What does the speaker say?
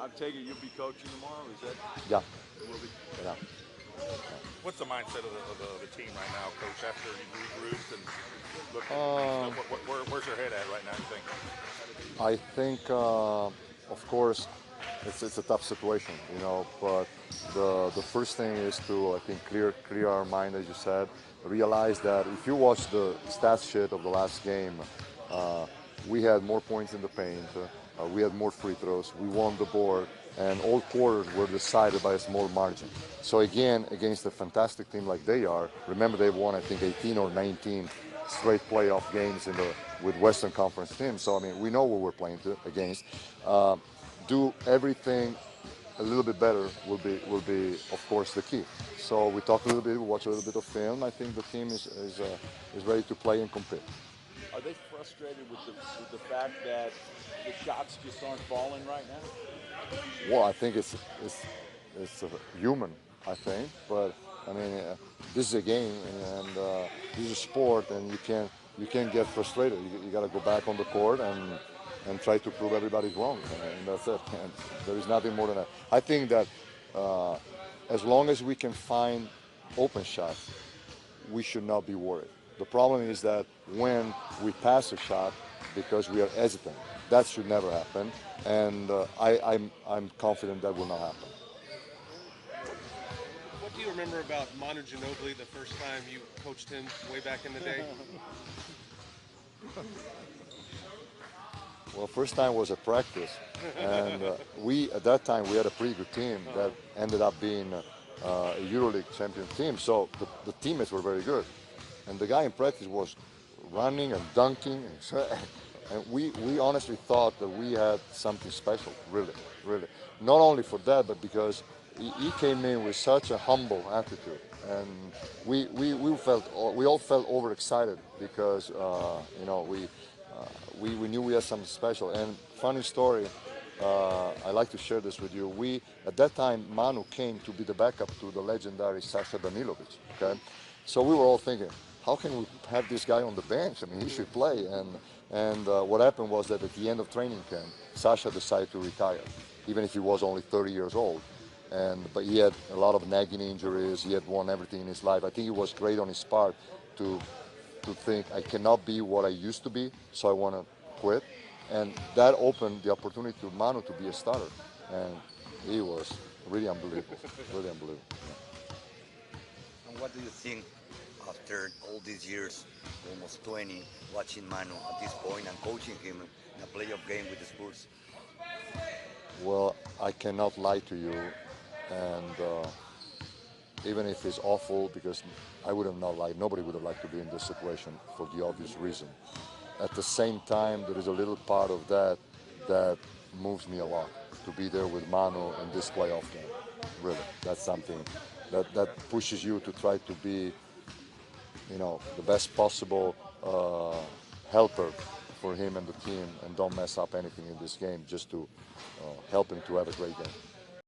I take it you'll be coaching tomorrow. Is that? Yeah, Will be. yeah. What's the mindset of the team right now, Coach? After you've regrouped and looked at things, Uh, where's your head at right now? You think? I think, of course, it's a tough situation, but the first thing is to, I think, clear our mind, as you said, realize that if you watch the stats sheet of the last game, uh, we had more points in the paint, we had more free throws, we won the board, and all quarters were decided by a small margin. So again, against a fantastic team like they are, remember they've won, I think, 18 or 19 straight playoff games with Western Conference teams. So I mean, we know what we're playing against. Do everything a little bit better will be of course the key. So we talk a little bit, we watch a little bit of film. I think the team is ready to play and compete. Are they frustrated with the fact that the shots just aren't falling right now? Well, I think it's human, I think, but I mean, this is a game and this is a sport, and you can't get frustrated. You got to go back on the court and try to prove everybody's wrong, and that's it. And there is nothing more than that. I think that uh, as long as we can find open shots, we should not be worried. The problem is that when we pass a shot because we are hesitant, that should never happen, and I'm confident that will not happen. What do you remember about Manu Ginobili the first time you coached him way back in the day? Well, first time was at practice, and we at that time we had a pretty good team that ended up being a EuroLeague champion team. So the teammates were very good, and the guy in practice was running and dunking, and we honestly thought that we had something special, really, really. Not only for that, but because he came in with such a humble attitude, and we all felt overexcited because we knew we had something special. And funny story, I like to share this with you. We at that time Manu came to be the backup to the legendary Sasha Danilovic. Okay, so we were all thinking, how can we have this guy on the bench? I mean, he should play. And what happened was that at the end of training camp, Sasha decided to retire, even if he was only 30 years old. But he had a lot of nagging injuries. He had won everything in his life. I think it was great on his part to think I cannot be what I used to be, so I want to quit. And that opened the opportunity to Manu to be a starter, and he was really unbelievable, really unbelievable. And what do you think after all these years, almost 20, watching Manu at this point and coaching him in a playoff game with the Spurs? Well, I cannot lie to you, and even if it's awful, because I would have not liked, nobody would have liked to be in this situation for the obvious reason. At the same time, there is a little part of that that moves me a lot to be there with Manu in this playoff game. Really, that's something that pushes you to try to be, the best possible helper for him and the team, and don't mess up anything in this game, just to help him to have a great game.